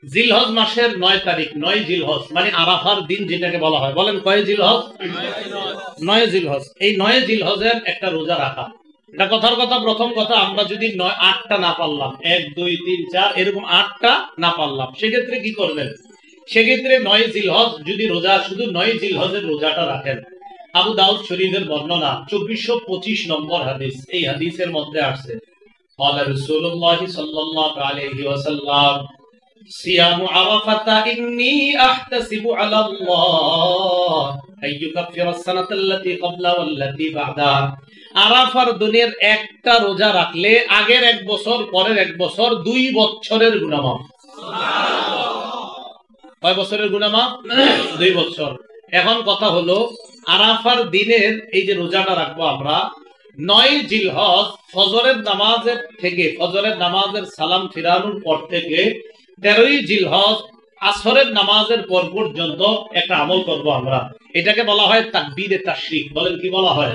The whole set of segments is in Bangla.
জিলহজ মাসের 9 তারিখ, 9 জিলহজ মানে আরাফার দিন যেটাকে বলা হয়। বলেন কয় জিলহজ? 9 জিলহজ। এই 9 জিলহজের একটা রোজা রাখা, এটা কথার কথা। প্রথম কথা, আমরা যদি 8টা না পারলাম, 1 2 3 4 এরকম 8টা না পারলাম, সেক্ষেত্রে কি করবেন? সেক্ষেত্রে 9 জিলহজ যদি রোজা, শুধু 9 জিলহজের রোজাটা রাখেন। আবু দাউদ শরীফের বর্ণনা 2425 নম্বর হাদিস। এই হাদিসের মধ্যে আসছে قال رسول الله صلى الله عليه وسلم صيام عرفة إني أحتسب على الله أن يكفر السنة التي قبل والتي بعدها। আরাফার দিনের একটা রোজা রাখলে আগের 1 বছর, পরের 1 বছর, 2 বছরের গুনাহ মাফ। কয় বছরের গুনাহ মাফ? 2 বছর। এখন কথা হলো, আরাফার দিনের এই যে রোজাটা রাখবো আমরা, 9 জিলহজ ফজরের নামাজের থেকে, ফজরের নামাজের সালাম ফিরানোর পর থেকে 13ই জিলহজ আসরের নামাজের পর পর্যন্ত একটা আমল করব আমরা। এটাকে বলা হয় তাকবীরে তাশরিক। বলেন কি বলা হয়?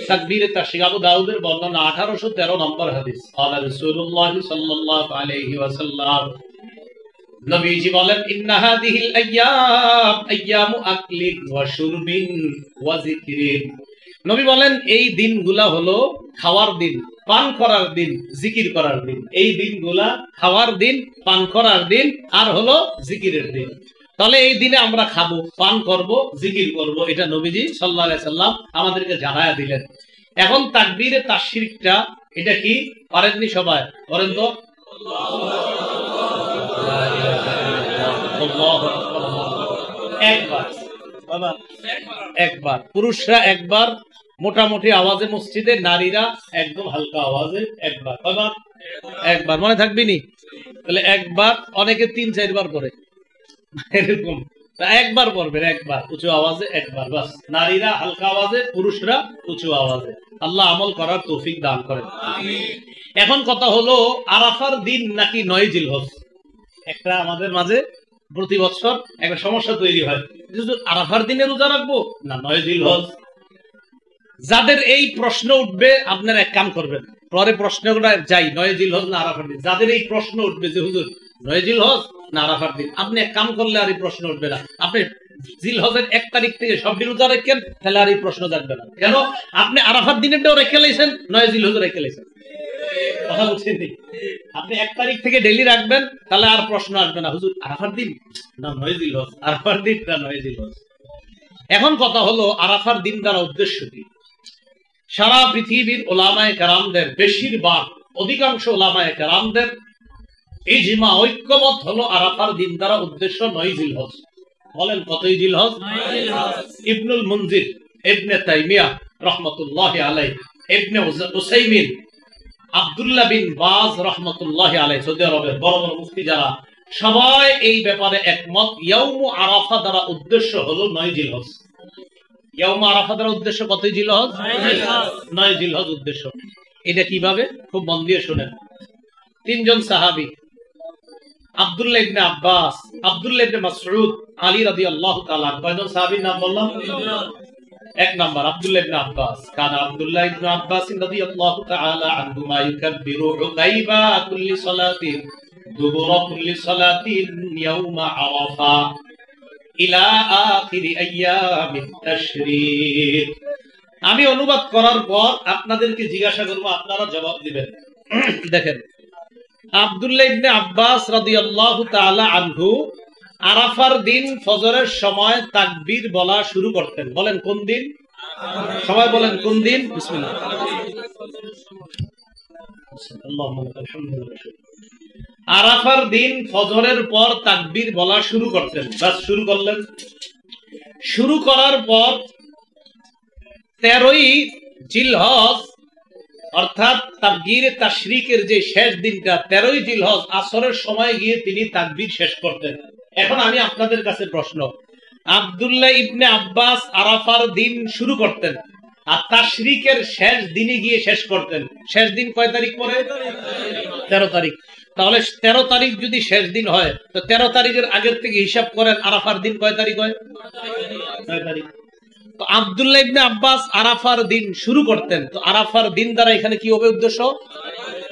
তাকবীরে তাশরিক। আবু দাউদের বর্ণনা 1813 নম্বর হাদিস। قال রাসূলুল্লাহ সাল্লাল্লাহু আলাইহি ওয়াসাল্লাম, নবীজি বলেন, ইন্না হাযিহিল আইয়াম আইয়ামু আকলিন ওয়া শুরবিন ওয়া যিকরিন। নবী বলেন, এই দিনগুলা হলো খাওয়ার দিন, পান করার দিন, জিকির করার দিন। এই দিনগুলা খাওয়ার দিন, পান করার দিন, আর হলো জিকিরের দিন। তাহলে এই দিনে আমরা খাবো, পান করব, জিকির করব, এটা নবীজি সাল্লাল্লাহু আলাইহি সাল্লাম আমাদেরকে জানায়া দিলেন। এখন তাকবীরে তাশরিকটা এটা কি পারেননি সবাই? করেন তো। একবার পুরুষরা একবার মোটামুটি আওয়াজে মসজিদে, নারীরা একদম হালকা আওয়াজে একবার। একবার মনে থাকবি নি? তাহলে একবার, অনেকে 3-4 বার করে এরকম। একবার পড়বেন, একবার উঁচু আওয়াজে, একবার বাস। নারীরা হালকা আওয়াজে, পুরুষরা উঁচু আওয়াজে। আল্লাহ আমল করার তৌফিক দান করেন। এখন কথা হলো, আরাফার দিন নাকি 9 জিলহজ? একটা আমাদের মাঝে প্রতি বছর একটা সমস্যা তৈরি হয়, আরাফার দিনে রোজা রাখবো না 9 জিলহজ। যাদের এই প্রশ্ন উঠবে, আপনারা এক কাম করবেন, পরে প্রশ্নগুলো যাই 9 জিলহজ না আরাফার দিন। যাদের এই প্রশ্ন উঠবে যে হুজুর 9 জিলহজ না আরাফার দিন, আপনি এক কাম করলে আর এই প্রশ্ন উঠবে না। আপনি জিলহজের 1 তারিখ থেকে সব রোজা রাখেন, তাহলে আর এই প্রশ্ন জাগবে না। কেন? আপনি আরাফার দিনেরটাও রেখে লাইছেন, 9 জিলহজও রেখে লাইছেন। কথা বুঝছেন? আপনি 1 তারিখ থেকে ডেইলি রাখবেন, তাহলে আর প্রশ্ন আসবে না, হুজুর আরাফার দিন না 9 জিলহজ, আরাফার দিন না 9 জিলহজ। এখন কথা হলো, আরাফার দিন দ্বারা উদ্দেশ্য কি? সারা পৃথিবীর ওলামায়ে কেরামদের, বেশিরভাগ অধিকাংশ ওলামায়ে কেরামদের ইজমা, ঐক্যমত হলো, আরাফার দিন দ্বারা উদ্দেশ্য 9 জিলহজ। বলেন কতই জিলহজ? ইবনুল মুনজির, ইবনে তাইমিয়াহ রাহমাতুল্লাহি আলাইহি, ইবনে উসাইমিন, আব্দুল্লাহ বিন বাজ রাহমাতুল্লাহি আলাইহি, সৌদি আরবের বড় বড় মুফতি যারা, সবাই এই ব্যাপারে একমত। ইয়াউমু আরাফা দ্বারা উদ্দেশ্য হলো 9 জিলহজ। ইয়াউমু আরাফা দ্বারা উদ্দেশ্য কতই জিলহজ? 9 জিলহজ উদ্দেশ্য। এটা কিভাবে? খুব মন দিয়ে শুনেন। 3 জন সাহাবী, আব্দুল্লাহ ইবনে আব্বাস, আব্দুল্লাহ ইবনে মাসউদ, আলী রাদিয়াল্লাহু তাআলা। কয়জন সাহাবীর নাম বললাম? 1 নাম্বার আব্দুল্লাহ ইবনে আব্বাস। কানা আব্দুল্লাহ ইবনে আব্বাস রাদিয়াল্লাহু তাআলা আনহুমা ইউকাব্বিরু গায়বা কুল্লি সালাতিন দুবুরা কুল্লি সালাতিন ইয়াউমা আরাফা ইলা আখিরি আইয়ামিত তাশরিক। আমি অনুবাদ করার পর আপনাদেরকে জিজ্ঞাসা করব, আপনারা জবাব দিবেন। দেখেন, আব্দুল্লাহ ইবনে আব্বাস রাদিয়াল্লাহু তাআলা আনহু আরাফার দিন ফজরের সময় তাকবীর বলা শুরু করতেন। বলেন কোন দিন? সবাই বলেন কোন দিন? বিসমিল্লাহ। আরাফার দিন ফজরের পর তাকবীর বলা শুরু করতেন। বাস শুরু করলেন। শুরু করার পর 13ই জিলহজ, অর্থাৎ তাকবীরে তাশরিকের যে শেষ দিনটা, 13ই জিলহজ আসরের সময় গিয়ে তিনি তাকবীর শেষ করতেন। এখন আমি আপনাদের কাছে প্রশ্ন, আব্দুল্লাহ ইবনে আব্বাস আরাফার দিন শুরু করতেন আর তাশরিকের শেষ দিনে গিয়ে শেষ করতেন। শেষ দিন কয় তারিখ পরে? 13 তারিখ। তাহলে 13 তারিখ যদি শেষ দিন হয়, তো 13 তারিখের আগের থেকে হিসাব করেন আরাফার দিন কয় তারিখ হয়? 9 তারিখ। তো আব্দুল্লাহ ইবনে আব্বাস আরাফার দিন শুরু করতেন। তো আরাফার দিন দ্বারা এখানে কি হবে উদ্দেশ্য?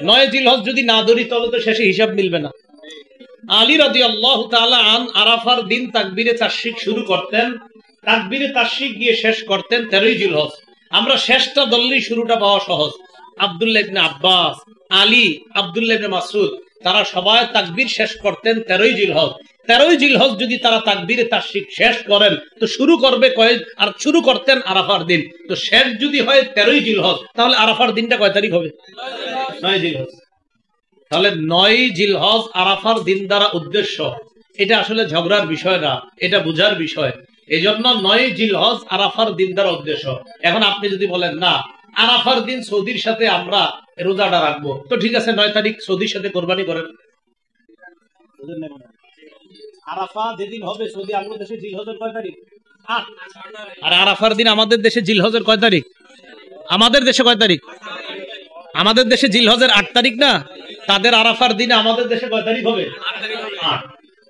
9 জিলহজ যদি না ধরি, তাহলে তো শেষে হিসাব মিলবে না। আলী রাদিয়াল্লাহু তাআলা আন আরাফার দিন তাকবীরে তাশরিক শুরু করতেন, তাকবীরে তাশরিক দিয়ে শেষ করতেন 13ই জিলহজ। আমরা শেষটা ধরলেই শুরুটা পাওয়া সহজ। আব্দুল্লাহ ইবনে আব্বাস, আলী, আব্দুল্লাহ ইবনে মাসউদ তারা সবাই তাকবীর শেষ করতেন 13ই জিলহজ। 13ই জিলহজ যদি তারা তাকবীরে তাশরিক শেষ করেন তো শুরু করবে আর শুরু করতেন আরাফার দিন। তো শেষ যদি হয় 13ই জিলহজ, তাহলে আরাফার দিনটা কয় তারিখ হবে? 9 জিলহজ। তাহলে 9 জিলহজ আরাফার দিন দ্বারা উদ্দেশ্য। এটা আসলে ঝগড়ার বিষয় না, এটা বুঝার বিষয়। এই জন্য 9 জিলহজ আরাফার দিন দ্বারা উদ্দেশ্য। এখন আপনি যদি বলেন না আরাফার দিন সৌদির সাথে আমরা রোজাটা রাখবো, তো ঠিক আছে 9 তারিখ সৌদির সাথে কোরবানি করেন। আরাফা যেদিন হবে সৌদি আমাদের দেশে জিলহজের কয় তারিখ? 8। আর আরাফার দিন আমাদের দেশে জিলহজের কয় তারিখ? আমাদের দেশে কয় তারিখ? আমাদের দেশে জিলহজের 8 তারিখ না? তাদের আরাফার দিনে আমাদের দেশে কয় তারিখ হবে? 8।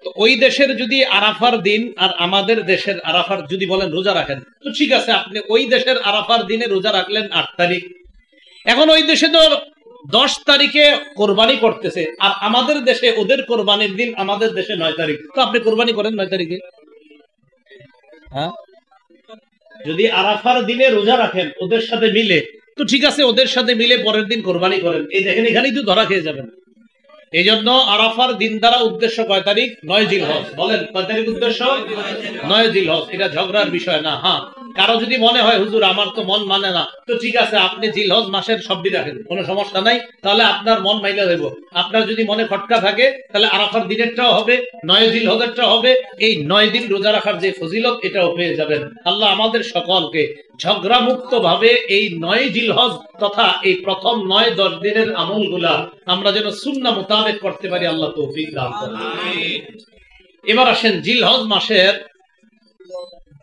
তো ওই দেশের যদি আরাফার দিন আর আমাদের দেশের আরাফার যদি বলেন রোজা রাখেন, তো ঠিক আছে আপনি ওই দেশের আরাফার দিনে রোজা রাখলেন 8 তারিখ। এখন ওই দেশে তো 10 তারিখে কোরবানি করতেছে, আর আমাদের দেশে ওদের কোরবানির দিন আমাদের দেশে 9 তারিখ। তো আপনি কোরবানি করেন 9 তারিখে। হ্যাঁ, যদি আরাফার দিনে রোজা রাখেন ওদের সাথে মিলে, তো ঠিক আছে ওদের সাথে মিলে পরের দিন কোরবানি করেন। এই দেখেন এখানেই তো ধরা খেয়ে যাবেন। এই জন্য আরাফার দিন দ্বারা উদ্দেশ্য কয় তারিখ? 9 জিলহজ। বলেন কয় তারিখ উদ্দেশ্য? 9 জিলহজ। এটা ঝগড়ার বিষয় না। হ্যাঁ, কারো যদি মনে হয় হুজুর আমার তো মন মানে না, তো ঠিক আছে আপনি জিলহজ মাসের সবই রাখেন, কোনো সমস্যা নাই। তাহলে আপনার মন মাইলা দেব। আপনার যদি মনে খটকা থাকে তাহলে আরাফার দিনেরটাও হবে, 9 জিলহজেরটাও হবে। এই 9 দিন রোজা রাখার যে ফজিলত এটাও পেয়ে যাবেন। আল্লাহ আমাদের সকলকে ঝগড়া মুক্ত ভাবে এই 9 জিলহজ তথা এই প্রথম 9-10 দিনের আমলগুলা আমরা যেন সুন্নাহ মোতাবেক করতে পারি, আল্লাহ তৌফিক দান করুন। এবার আসেন জিলহজ মাসের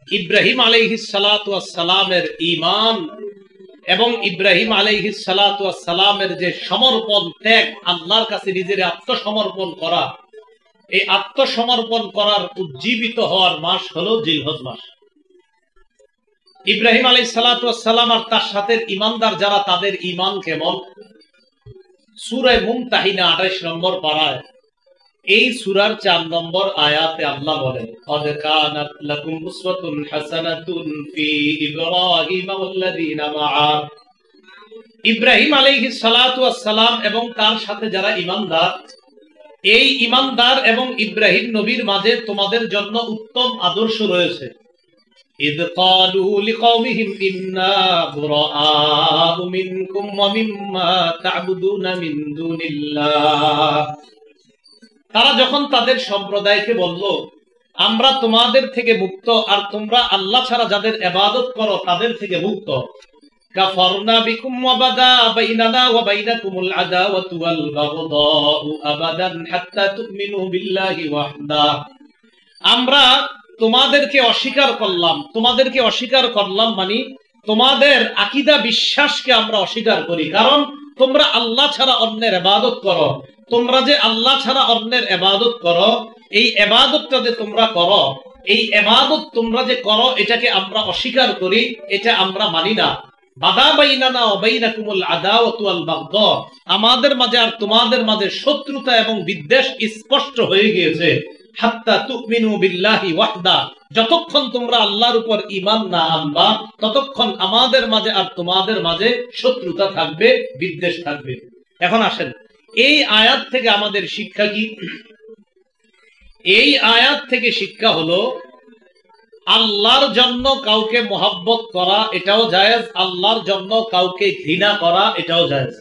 ইব্রাহিম আলাইহিস সালাতু ওয়াস সালামের ঈমান এবং ইব্রাহিম আলাইহিস সালাতু ওয়াস সালামের যে সমর্পণ ত্যাগ, আল্লাহর কাছে নিজের আত্মসমর্পণ করা, এই আত্মসমর্পণ করার উজ্জীবিত হওয়ার মাস হলো জিলহজ মাস। ইব্রাহিম আলাইহিস সালাতু ওয়াস সালাম আর তার সাথে ঈমানদার যারা, তাদের ঈমান কেমন? সূরা মুমতাহিনা 28 নম্বর পারায় এই সূরার 4 নম্বর আয়াতে আল্লাহ বলেন, ক্বাদ কানাত লাকুম উসওয়াতুন হাসানাতুন ফি ইব্রাহিম ওয়াল্লাযীনা মাআ। ইব্রাহিম আলাইহিস সালাতু ওয়াস সালাম এবং তার সাথে যারা ঈমানদার, এই ঈমানদার এবং ইব্রাহিম নবীর মাঝে তোমাদের জন্য উত্তম আদর্শ রয়েছে। ইদ ক্বালু লিকাওমিহিম ইন্না বুরাআউ মিনকুম ওয়া মিম্মা তা'বুদুনা মিন দুনিল্লাহ। তারা যখন তাদের সম্প্রদায়কে বলল আমরা তোমাদের থেকে মুক্ত, আর তোমরা আল্লাহ ছাড়া যাদের ইবাদত করো তাদের থেকে মুক্ত। কাফারনা বিকুম ওয়া বাদা বাইনানা ওয়া বাইনাকুমুল আদাওয়াতু ওয়াল বাগদাউ আবাদান হাত্তা তুমিনু বিল্লাহি ওয়াহদা। আমরা তোমাদেরকে অস্বীকার করলাম, তোমাদেরকে অস্বীকার করলাম মানে তোমাদের আকীদা বিশ্বাসকে আমরা অস্বীকার করি, কারণ তোমরা আল্লাহ ছাড়া অন্যের ইবাদত করো। তোমরা যে আল্লাহ ছাড়া অন্যের ইবাদত করো, এই ইবাদতটা যে তোমরা করো, এই ইবাদত তোমরা যে করো এটাকে আমরা অস্বীকার করি, এটা আমরা মানি না। বাদা বাইনানা ওয়া বাইনাকুমুল আদাওয়াতু ওয়াল বাগদা, আমাদের মাঝে আর তোমাদের মাঝে শত্রুতা এবং বিদ্বেষ স্পষ্ট হয়ে গিয়েছে। হাত্তা তুমিনু বিল্লাহি ওয়াহদা, যতক্ষণ তোমরা আল্লাহর উপর ঈমান না আনবা ততক্ষণ আমাদের মাঝে আর তোমাদের মাঝে শত্রুতা থাকবে, বিদ্বেষ থাকবে। এখন আসেন এই আয়াত থেকে আমাদের শিক্ষা কি? এই আয়াত থেকে শিক্ষা হলো আল্লাহর জন্য কাউকে মহব্বত করা এটাও জায়েজ, আল্লাহর জন্য কাউকে ঘৃণা করা এটাও জায়েজ।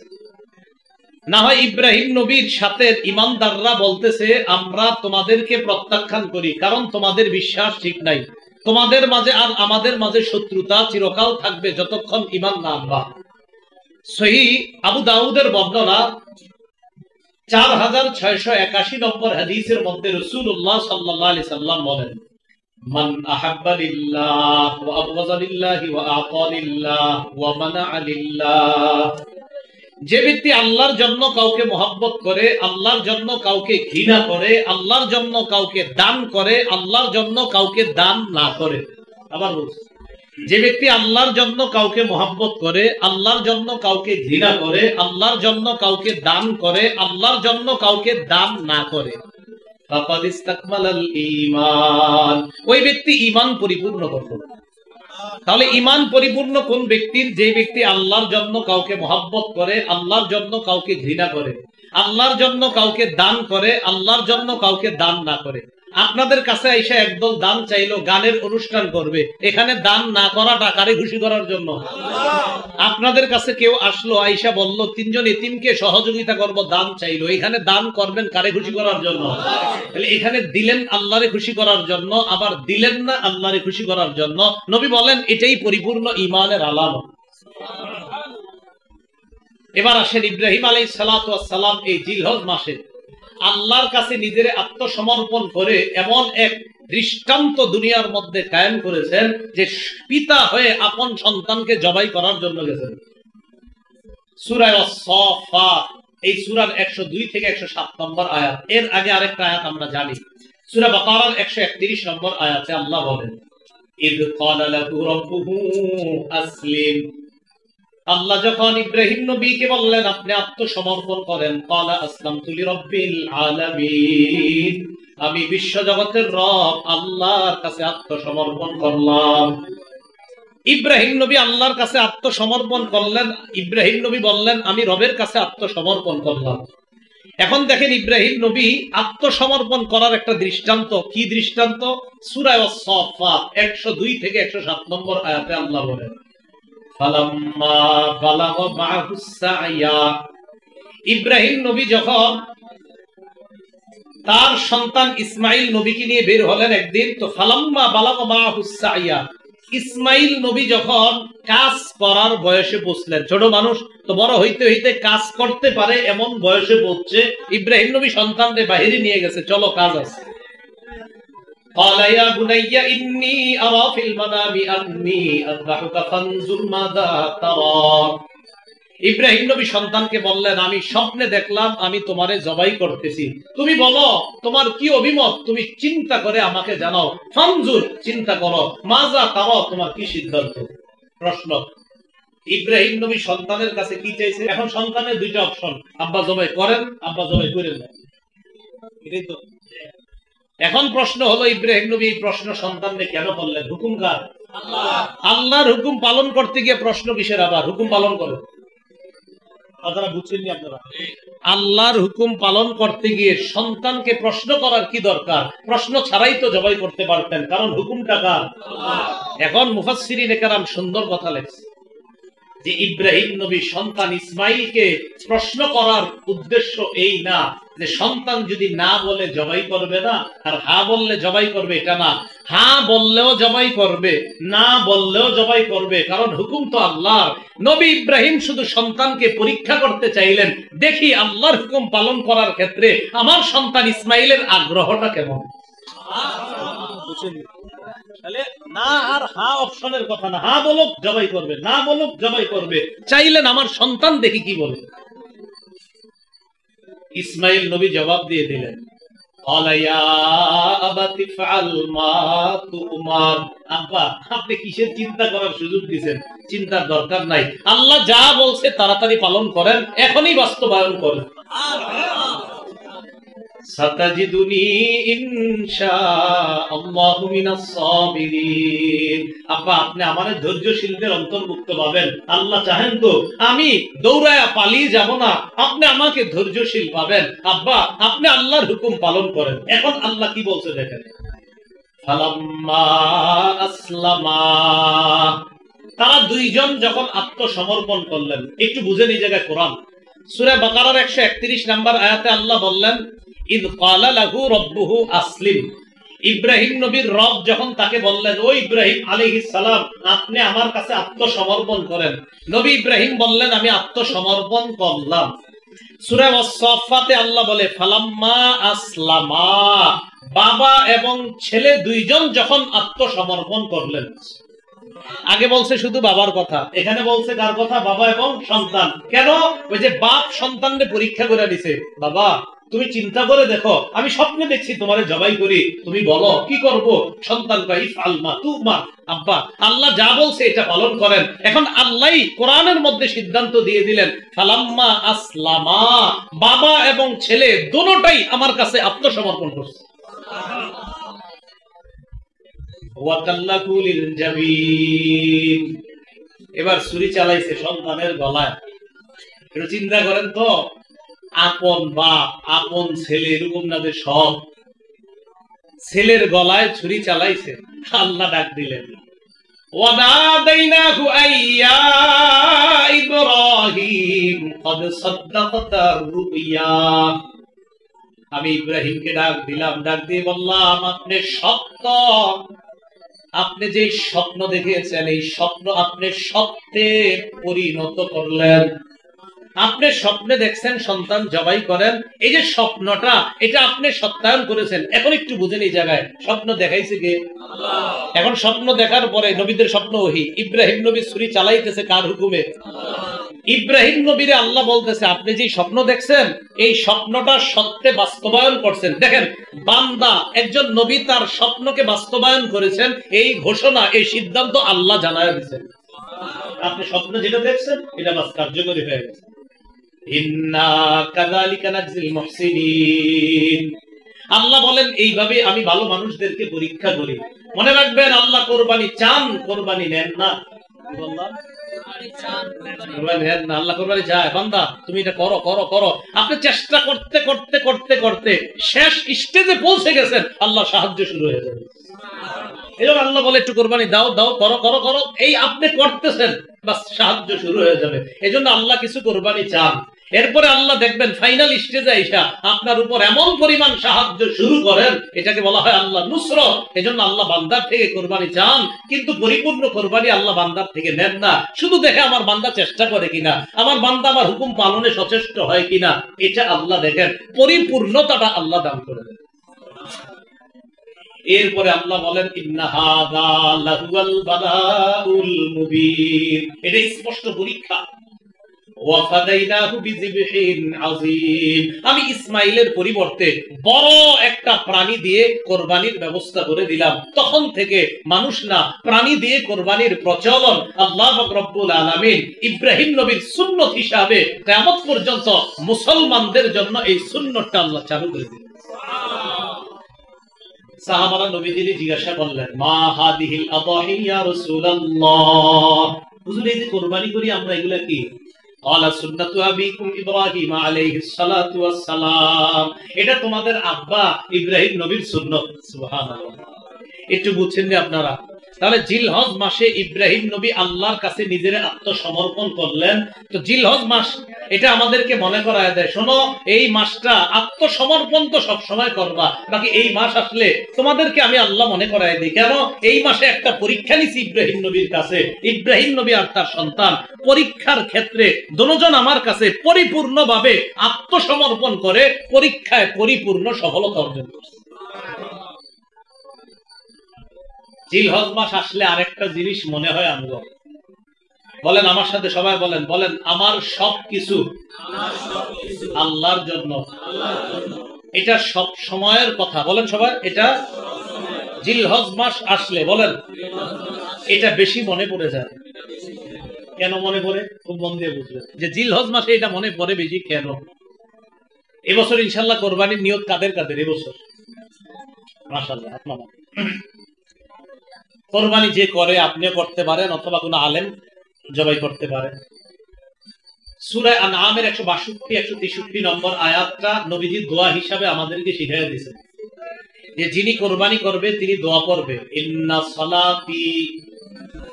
না হয় ইব্রাহিম নবীর সাথে ঈমানদাররা বলতেছে আমরা তোমাদেরকে প্রত্যাখ্যান করি, কারণ তোমাদের বিশ্বাস ঠিক নাই, তোমাদের মাঝে আর আমাদের মাঝে শত্রুতা চিরকাল থাকবে যতক্ষণ ঈমান না আনবা। সহিহ আবু দাউদের বর্ণনা 4681 নম্বর হাদিসের মধ্যে রাসূলুল্লাহ সাল্লাল্লাহু আলাইহি সাল্লাম বলেন, মান আহাব্বা লিল্লাহ ওয়া আবগাযা লিল্লাহি ওয়া আতা লিল্লাহ ওয়া মানা'a লিল্লাহ। যে ব্যক্তি আল্লাহর জন্য কাউকে মহব্বত করে, আল্লাহর জন্য কাউকে ঘৃণা করে, আল্লাহর জন্য কাউকে দান করে, আল্লাহর জন্য কাউকে দান না করে। আবার বলছি, যে ব্যক্তি আল্লাহর জন্য কাউকে মহব্বত করে, আল্লাহর জন্য কাউকে ঘৃণা করে, আল্লাহর জন্য কাউকে দান করে, আল্লাহর জন্য কাউকে দান না করে, ফাকাদ ইসতাকমালাল ঈমান, ওই ব্যক্তি ঈমান পরিপূর্ণ করলো। তাহলে ঈমান পরিপূর্ণ কোন ব্যক্তির? যে ব্যক্তি আল্লাহর জন্য কাউকে মহব্বত করে, আল্লাহর জন্য কাউকে ঘৃণা করে, আল্লাহর জন্য কাউকে দান করে, আল্লাহর জন্য কাউকে দান না করে। আপনাদের কাছে আইসা একদল দান চাইলো, গানের অনুষ্ঠান করবে, এখানে দান না করাটা কারে খুশি করার জন্য? আপনাদের কাছে কেউ আসলো, আইসা বলল তিনজন এতিমকে সহযোগিতা করব, দান চাইলো, এখানে দান করবেন কারে খুশি করার জন্য? তাহলে এখানে দিলেন আল্লাহরে খুশি করার জন্য, আবার দিলেন না আল্লাহরে খুশি করার জন্য। নবী বলেন এটাই পরিপূর্ণ ঈমানের আলামত। এবার আসেন ইব্রাহিম আলাইহিস সালাতু ওয়াস সালাম এই জিলহজ মাসে আল্লাহর কাছে নিজের আত্মসমর্পণ করে এমন এক দৃষ্টান্ত দুনিয়ার মধ্যে কায়েম করেছেন যে পিতা হয়ে আপন সন্তানকে জবাই করার জন্য গেছেন। সূরা আস-সাফফাত, এই সূরার 102 থেকে 107 নম্বর আয়াত। এর আগে আরেকটা আয়াত আমরা জানি, সূরা বাকারার 131 নম্বর আয়াতে আল্লাহ বলেন, ইয ক্বালা লাহু রাব্বুহু আসলিম। আল্লাহ যখন ইব্রাহিম নবীকে বললেন আপনি আত্মসমর্পণ করেন, ক্বালা আসলামতু লিরাব্বিল আলামিন, আমি বিশ্ব জগতের রব আল্লাহর কাছে আত্মসমর্পণ করলাম। ইব্রাহিম নবী আল্লাহর কাছে আত্মসমর্পণ করলেন, ইব্রাহিম নবী বললেন আমি রবের কাছে আত্মসমর্পণ করলাম। এখন দেখেন ইব্রাহিম নবী আত্মসমর্পণ করার একটা দৃষ্টান্ত। কি দৃষ্টান্ত? সূরা আস-সাফফাত 102 থেকে 107 নম্বর আয়াতে আল্লাহ বলেন, ফালাম্মা বালাগা মা'হুস সা'য়া, ইব্রাহিম নবী যখন তার সন্তান ইসমাইল নবীকে নিয়ে বের হলেন একদিন, তো ফালাম্মা বালাগা মা'হুস সা'য়া, ইসমাইল নবী যখন কাজ করার বয়সে পৌঁছলেন, ছোট মানুষ তো বড় হইতে হইতে কাজ করতে পারে এমন বয়সে পৌঁছছে, ইব্রাহিম নবী সন্তানকে বাইরে নিয়ে গেছে, চলো কাজ আছে। قال يا بني إني أرى في المنام أني أذبحك فانظر ماذا ترى। ইব্রাহিম নবী সন্তানকে বললেন আমি স্বপ্নে দেখলাম আমি তোমারে জবাই করতেছি, তুমি বলো তোমার কি অভিমত, তুমি চিন্তা করে আমাকে জানাও। ফানজুর, চিন্তা করো, মাযা তারা, তোমার কি সিদ্ধান্ত। প্রশ্ন, ইব্রাহিম নবী সন্তানের কাছে কি চাইছে? এখন সন্তানের দুইটা অপশন, আব্বা জবাই করেন, আব্বা জবাই করেন না, এটাই তো। এখন প্রশ্ন হলো ইব্রাহিম নবী এই প্রশ্ন সন্তানকে কেন করলেন? হুকুম কার? আল্লাহ। আল্লাহর হুকুম পালন করতে গিয়ে প্রশ্ন কিসের? আবার হুকুম পালন করে আপনারা বুঝছেননি? আপনারা আল্লাহর হুকুম পালন করতে গিয়ে সন্তানকে প্রশ্ন করার কি দরকার? প্রশ্ন ছাড়াই তো জবাই করতে পারতেন, কারণ হুকুমটা কার? আল্লাহ। এখন মুফাসসিরিনে কেরাম সুন্দর কথা লেখছে যে ইব্রাহিম নবী সন্তান ইসমাইলকে প্রশ্ন করার উদ্দেশ্য এই না যে সন্তান যদি না বলে জবাই করবে না, আর হা বললে জবাই করবে, এটা না। হা বললেও জবাই করবে, না বললেও জবাই করবে, কারণ হুকুম তো আল্লাহর। নবী ইব্রাহিম শুধু সন্তানকে পরীক্ষা করতে চাইলেন, দেখি আল্লাহর হুকুম পালন করার ক্ষেত্রে আমার সন্তান ইসমাইলের আগ্রহটা কেমন। তাহলে না আর হা অপশনের কথা না, হা বলুক জবাই করবে, না বলুক জবাই করবে, চাইলেন আমার সন্তান দেখি কি বলে। ইসমাইল নবী জবাব দিয়ে দিলেন, আব্বা আপনি কিসের চিন্তা করার সুযোগ দিচ্ছেন? চিন্তার দরকার নাই, আল্লাহ যা বলছে তাড়াতাড়ি পালন করেন, এখনই বাস্তবায়ন করেন। সাতাজিদুনি ইনশাআল্লাহু মিনাস সাবিরিন। আব্বা আপনি আমাদের ধৈর্যশীলদের অন্তর্ভুক্ত পাবেন, আল্লাহ চাহেন তো আমি দৌড়ায়া পালিয়ে যাব না, আপনি আমাকে ধৈর্যশীল পাবেন। আব্বা আপনি আল্লাহর হুকুম পালন করেন। এখন আল্লাহ কি বলছে দেখেন, ফালাম্মা আসলামা, তারা দুইজন যখন আত্মসমর্পণ করলেন। একটু বুঝেন এই জায়গায় কোরআন সূরা বাকারার 131 নম্বর আয়াতে আল্লাহ বললেন, ইদ ক্বালা লাহু রাব্বুহু আসলিম। ইব্রাহিম নবীর রব যখন তাকে বললেন, ও ইব্রাহিম আলাইহিস সালাম আপনি আমার কাছে আত্মসমর্পণ করেন, নবী ইব্রাহিম বললেন আমি আত্মসমর্পণ করলাম। সূরা আস-সাফফাতে আল্লাহ বলে, ফালাম্মা আসলামা, বাবা এবং ছেলে দুইজন যখন আত্মসমর্পণ করলেন। আগে বলছে শুধু বাবার কথা, এখানে বলছে কার কথা? বাবা এবং সন্তান। কেন? ওই যে বাপ সন্তানকে পরীক্ষা করে দিছে, বাবা তুমি চিন্তা করে দেখো, আমি স্বপ্নে দেখছি তোমারে জবাই করি, তুমি বলো কি করব? সন্তান কয় ইফআলমা তুমা, আব্বা আল্লাহ যা বলছে এটা পালন করেন। এখন আল্লাহই কোরআনের মধ্যে সিদ্ধান্ত দিয়ে দিলেন, ফালাম্মা আসলামা, বাবা এবং ছেলে দুটোটাই আমার কাছে আত্মসমর্পণ করছে। এবার ছুরি চালাইছে সন্তানের গলায়। একটু চিন্তা করেন তো, আপন বাপ আপন ছেলে, এরকম না যে সব, ছেলের গলায় ছুরি চালাইছে। আল্লাহ ডাক দিলেন, ওয়ানাদাইনাহু আইয়া ইব্রাহিম কদ সাদ্দাকতা রুইয়া। আমি ইব্রাহিমকে ডাক দিলাম, ডাক দিয়ে বললাম, আপনি সত্য, আপনি যে স্বপ্ন দেখেছেন এই স্বপ্ন আপনি সত্যে পরিণত করলেন। আপনি স্বপ্নে দেখছেন সন্তান জবাই করেন, এই যে স্বপ্নটা এটা আপনি সত্যায়ন করেছেন। এখন একটু বুঝেন, এই জায়গায় স্বপ্ন দেখাইছে কে? আল্লাহ। এখন স্বপ্ন দেখার পরে নবীদের স্বপ্ন ওহী, ইব্রাহিম নবী ছুরি চালাইতেছে কার হুকুমে? ইব্রাহিম নবীরে আল্লাহ বলতেছে, আপনি যে স্বপ্ন দেখছেন এই স্বপ্নটা সত্যে বাস্তবায়ন করছেন। দেখেন, বান্দা একজন নবী তার স্বপ্নকে বাস্তবায়ন করেছেন, এই ঘোষণা এই সিদ্ধান্ত আল্লাহ জানায় দিয়েছেন। আপনি স্বপ্ন যেটা দেখছেন এটা বাস কার্যকরী হয়ে গেছে। ইন্না কাযালিকা নাজজিল মুহসিনিন। আল্লাহ বলেন, এইভাবে আমি ভালো মানুষদেরকে পরীক্ষা করি। মনে রাখবেন, আল্লাহ কোরবানি চান, কোরবানি নেন না। আল্লাহ কোরবানি চায়, বান্দা তুমি এটা করো করো করো। আপনি চেষ্টা করতে করতে করতে করতে শেষ স্টেজে পৌঁছে গেছেন, আল্লাহ সাহায্য শুরু হয়ে যাবে। এজন্য আল্লাহ বলে একটু কোরবানি দাও দাও, করো করো করো, এই আপনি করতেছেন, বাস সাহায্য শুরু হয়ে যাবে। এজন্য আল্লাহ কিছু কোরবানি চান, এরপরে আল্লাহ দেখবেন ফাইনাল স্টেজে আইসা আপনার উপর এমন পরিমাণ সাহায্য শুরু করেন, এটাকে বলা হয় আল্লাহ নুসরত। এজন্য আল্লাহ বান্দার থেকে কোরবানি চান, কিন্তু পরিপূর্ণ কোরবানি আল্লাহ বান্দার থেকে নেন না। শুধু দেখে আমার বান্দা চেষ্টা করে কিনা, আমার বান্দা আমার হুকুম পালনে সচেষ্ট হয় কিনা, এটা আল্লাহ দেখেন। পরিপূর্ণতাটা আল্লাহ দান করে দেন। এরপরে আল্লাহ বলেন, ইন্না হাযা লাহুয়াল বালাউল মুবিন, এটা স্পষ্ট পরীক্ষা। ওয়াফাদাইনাহু বিযিবহিন আযীম, আমি ইসমাইলের পরিবর্তে বড় একটা প্রাণী দিয়ে কোরবানির ব্যবস্থা করে দিলাম। তখন থেকে মানুষ না, প্রাণী দিয়ে কোরবানির প্রচলন আল্লাহ পাক রব্বুল আলামিন ইব্রাহিম নবীর সুন্নত হিসাবে কিয়ামত পর্যন্ত মুসলমানদের জন্য এই সুন্নতটা আল্লাহ চালু করে দিলেন। সাহাবারা নবীজিকে জিজ্ঞাসা করলেন, মা হাদিহিল আদাহি ইয়া রাসূলুল্লাহ, হুজুর এই যে কুরবানি করি আমরা, এগুলা কি? ক্বালা সুন্নাতু আবিকুম ইব্রাহিম আলাইহিস সালাতু ওয়াস সালাম, এটা তোমাদের আব্বা ইব্রাহিম নবীর সুন্নাত। সুবহানাল্লাহ, একটু বুঝছেন না আপনারা? তাহলে জিলহজ মাসে ইব্রাহিম নবী আল্লাহর কাছে নিজের আত্মসমর্পণ করলেন। তো জিলহজ মাস এটা আমাদেরকে মনে করায় দেয়, শোনো এই মাসটা আত্মসমর্পণ তো সব সময় করবা, বাকি এই মাস আসলে তোমাদেরকে আমি আল্লাহ মনে করায় দিই। কেন? এই মাসে একটা পরীক্ষা নিছি ইব্রাহিম নবীর কাছে। ইব্রাহিম নবী আর তার সন্তান পরীক্ষার ক্ষেত্রে দুজন আমার কাছে পরিপূর্ণভাবে আত্মসমর্পণ করে পরীক্ষায় পরিপূর্ণ সফলতা অর্জন করছে। জিলহজ মাস আসলে আরেকটা জিনিস মনে হয় আমগো, বলেন আমার সাথে সবাই বলেন, বলেন আমার সবকিছু আল্লাহর জন্য। এটা সব সময়ের কথা, বলেন সবাই, এটা জিলহজ মাস আসলে বলেন এটা বেশি মনে পড়ে যায়। কেন মনে পড়ে? খুব মন দিয়ে বুঝলেন যে জিলহজ মাসে এটা মনে পড়ে বেশি কেন। এবছর ইনশাল্লাহ কোরবানির নিয়ত কাদের কাদের? এবছর মাশাআল্লাহ আপনারা কোরবানি যে করে আপনিও করতে পারেন, অথবা কোনো আলেম জবাই করতে পারেন। সূরা আনআমের 162-163 নম্বর আয়াতটা নবীজি দোয়া হিসাবে আমাদেরকে শিখিয়ে দিয়েছেন, যে যিনি কোরবানি করবে তিনি দোয়া করবে, ইন্না সালাতি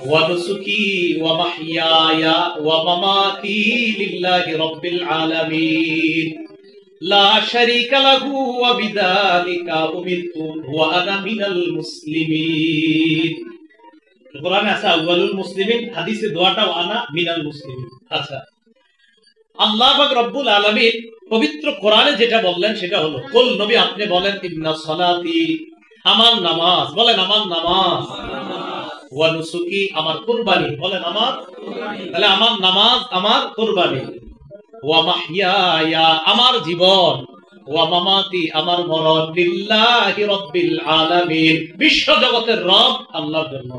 ওয়া নুসুকি ওয়া মাহইয়ায়া ওয়া মামাতি লিল্লাহি রাব্বিল আলামিন লা শারীকা লাহু ওয়া বিযালিকা উমিরতু ওয়া আনা মিনাল মুসলিমিন। কোরআনে আছে আউয়ালুল মুসলিমিন, হাদিসে দোয়াটাও আনা মিনাল মুসলিমিন। আচ্ছা, আল্লাহ পাক রব্বুল আলামিন পবিত্র কোরআনে যেটা বললেন সেটা হলো, কুল নবী আপনি বলেন, ইন্না সালাতি, আমার নামাজ, বলেন আমার নামাজ, ওয়া নুসুকি আমার কুরবানি, বলেন আমার, তাহলে আমার নামাজ আমার কুরবানি, ওয়া মাহইয়ায়া আমার জীবন, ওয়া মামাতি আমার মরণ, লিল্লাহি রাব্বিল আলামিন বিশ্ব জগতের রব আল্লাহর জন্য।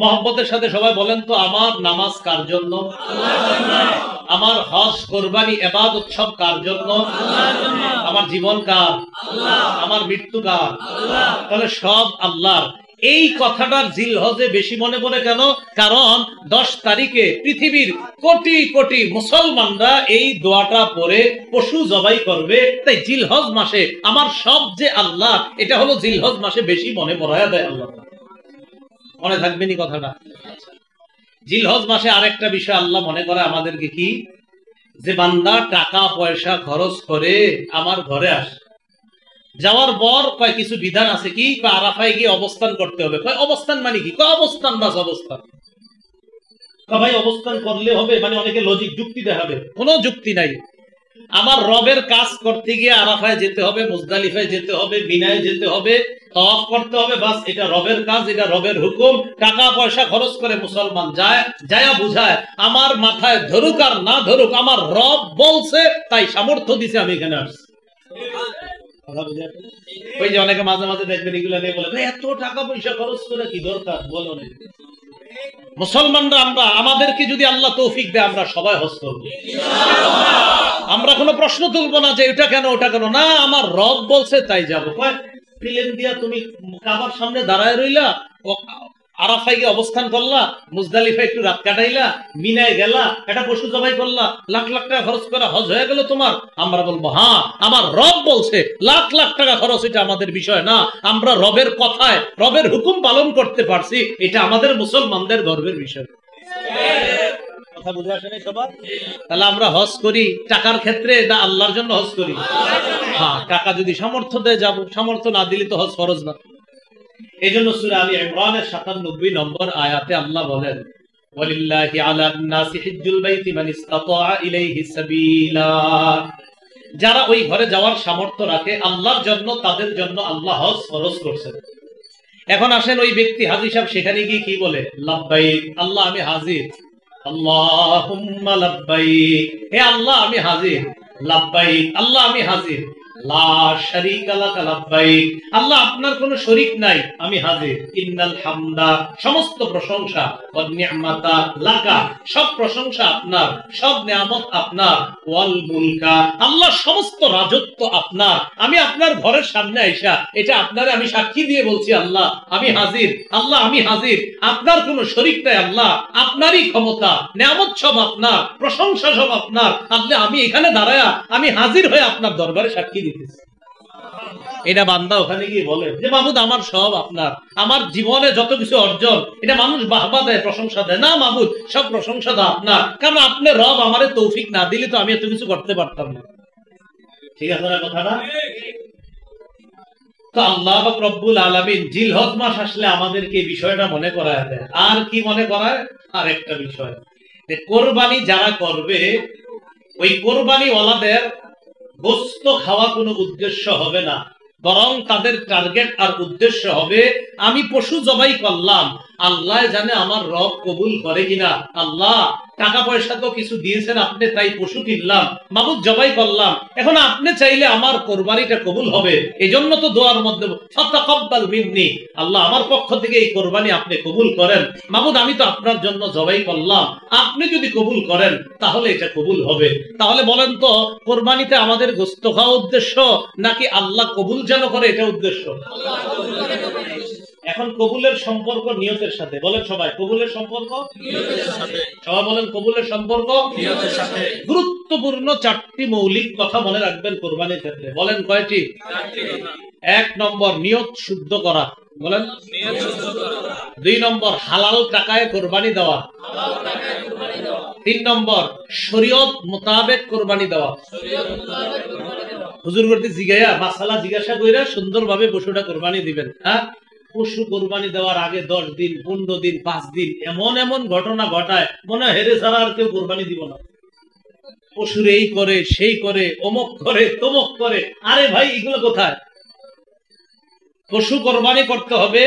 মহব্বতের সাথে সবাই বলেন তো, আমার নামাজ কার জন্য? আল্লাহর জন্য। আমার হজ কুরবানি ইবাদত সব কার জন্য? আল্লাহর জন্য। আমার জীবন কার? আল্লাহ। আমার মৃত্যু কার? আল্লাহ। তাহলে সব আল্লাহর। এই কথাটার জিলহজে বেশি মনে পড়ে কেন? কারণ 10 তারিখে পৃথিবীর কোটি কোটি মুসলমানরা এই দোয়াটা পড়ে পশু জবাই করবে। তাই জিলহজ মাসে আমার সব যে আল্লাহ, এটা হলো জিলহজ মাসে বেশি মনে পড়ায়া দেয় আল্লাহ। মনে থাকবেনি কথাটা? জিলহজ মাসে আরেকটা বিষয় আল্লাহ মনে করে আমাদেরকে, কি যে বান্দা টাকা পয়সা খরচ করে আমার ঘরে আসে, যাওয়ার পর কয় কিছু বিধান আছে, কি আরাফায় গিয়ে অবস্থান করতে হবে। কয় অবস্থান মানে কি? কয় অবস্থান বাস অবস্থান। ভাই অবস্থান করলে হবে মানে অনেকে লজিক যুক্তি দেখাবে, কোনো যুক্তি নাই। আমার রবের কাজ করতে গিয়ে আরাফায় যেতে হবে, মুজদালিফায় যেতে হবে, মিনায় যেতে হবে, তাওয়াফ করতে হবে, বাস এটা রবের কাজ, এটা রবের হুকুম। টাকা পয়সা খরচ করে মুসলমান যায়, যায়া বুঝায় আমার মাথায় ধরুক আর না ধরুক আমার রব বলছে, তাই সামর্থ্য দিছে আমি এখানে আসছি। ওই যে অনেকে মাঝে মাঝে দেখবেন এগুলো নিয়ে বলে এত টাকা পয়সা খরচ করে কি দরকার, বলো না। মুসলমানরা আমরা, আমাদেরকে যদি আল্লাহ তৌফিক দেয় আমরা সবাই হজ করব। আমরা কোনো প্রশ্ন তুলবো না যে এটা কেন ওটা কেন, না আমার রব বলছে তাই যাবো। প্লেন দিয়া তুমি কাবার সামনে দাঁড়ায় রইলা, আরাফায় গিয়ে অবস্থান করলা, মুজদালিফায় একটু রাত কাটাইলা, মিনায় গেলা, একটা পশু জবাই করলা, লাখ লাখ টাকা খরচ করে হজ হয়ে গেল তোমার। আমরা বলবো হ্যাঁ আমার রব বলছে, লাখ লাখ টাকা খরচ এটা আমাদের বিষয় না, আমরা রবের কথায় রবের হুকুম পালন করতে পারছি, এটা আমাদের মুসলমানদের গর্বের বিষয়। কথা বুঝে আসে নাই সবার? তাহলে আমরা হজ করি টাকার ক্ষেত্রে, না আল্লাহর জন্য হজ করি? হ্যাঁ, টাকা যদি সামর্থ্য দেয় যাবো, সামর্থ্য না দিলে তো হজ ফরজ না। এই জন্য সূরা আলী ইমরানের 97 নম্বর আয়াতে আল্লাহ বলেন, ওয়ালিল্লাহি আলান নাসি হিজ্জুল বাইতি মান ইসতাতা ইলাইহি সাবিলা। যারা ওই ঘরে যাওয়ার সামর্থ্য রাখে আল্লাহর জন্য, তাদের জন্য আল্লাহ হজ ফরজ করেছেন। এখন আসেন ওই ব্যক্তি হাজী সাহেব সেখানে গিয়ে কি বলে? লাব্বাইক আল্লাহ আমি হাজির, আল্লাহুম্মা লাব্বাইক, হে আল্লাহ আমি হাজির, লাব্বাইক আল্লাহ আমি হাজির, লা শারীকা লাকা লাব্বাইক আল্লাহ আপনার কোনো শরীক নাই আমি হাজির, ইন্নাল হামদা সমস্ত প্রশংসা, ওয়ান নি'মাতা লাকা সব প্রশংসা আপনার, সব নিয়ামত আপনার, ওয়াল মুলকা আল্লাহ সমস্ত রাজত্ব আপনার। আমি আপনার ঘরের সামনে আইসা এটা আপনারে আমি সাক্ষী দিয়ে বলছি আল্লাহ আমি হাজির, আল্লাহ আমি হাজির, আপনার কোনো শরীক নাই আল্লাহ, আপনারই ক্ষমতা, নিয়ামত সব আপনার, প্রশংসা সব আপনার। আল্লাহ আমি এখানে দাঁড়ায়া আমি হাজির হয়ে আপনার দরবারে সাক্ষী দিতেছি। এটা বান্দা ওখানে গিয়ে বলে যে মাহবুদ আমার সব আপনার, আমার জীবনে যত কিছু অর্জন এটা মানুষ বাহবা দেয়, প্রশংসা দেয়, না মাহবুদ সব প্রশংসা দেয় আপনার, কারণ আপনি রব আমারে তৌফিক না দিলে তো আমি এত কিছু করতে পারতাম না। ঠিক আছে না কথাটা? তো আল্লাহ পাক রব্বুল আলামিন জিলহজ মাস আসলে আমাদেরকে এই বিষয়টা মনে করায় দেয়। আর কি মনে করায়? আর একটা বিষয়, যে কোরবানি যারা করবে ওই কোরবানি ওয়ালাদের গোশত খাওয়া কোনো উদ্দেশ্য হবে না, বরং তাদের টার্গেট আর উদ্দেশ্য হবে আমি পশু জবাই করলাম, আল্লাহ জানে আমার রব কবুল করে কিনা। আল্লাহ টাকা পয়সা তো কিছু দিয়েছেন আপনি, তাই পশু কিনলাম, মাবুদ জবাই করলাম, এখন আপনি চাইলে আমার কোরবানিটা কবুল হবে, এই জন্য তো দোয়ার মধ্যে ফাতাকাব্বাল মিন্নি আল্লাহ আমার পক্ষ থেকে এই কোরবানি আপনি কবুল করেন, মাবুদ আমি তো আপনার জন্য জবাই করলাম, আপনি যদি কবুল করেন তাহলে এটা কবুল হবে। তাহলে বলেন তো কোরবানিতে আমাদের গোশত খাওয়া উদ্দেশ্য নাকি আল্লাহ কবুল যেন করে এটা উদ্দেশ্য? এখন কবুলের সম্পর্ক নিয়তের সাথে, বলেন সবাই কবুলের সম্পর্ক নিয়তের সাথে, সবাই বলেন কবুলের সম্পর্ক নিয়তের সাথে। গুরুত্বপূর্ণ 4টি মৌলিক কথা মনে রাখবেন কোরবানির ক্ষেত্রে, বলেন কয়টি? 1 নম্বর নিয়ত শুদ্ধ করা, বলেন 2 নম্বর হালাল টাকায় কোরবানি দেওয়া, 3 নম্বর শরীয়ত মোতাবেক কোরবানি দেওয়া। হুজুর করতে জিগাইয়া মাসালা জিজ্ঞাসা কইরা সুন্দরভাবে পশুটা কোরবানি দিবেন। হ্যাঁ, পশু কোরবানি দেওয়ার আগে 10 দিন 15 দিন 5 দিন এমন এমন ঘটনা ঘটায় মনে হেরে ছাড়া আর কেউ কোরবানি দিব না। পশুর এই করে সেই করে, অমুক করে তমুক করে, আরে ভাই এগুলো কোথায়? পশু কোরবানি করতে হবে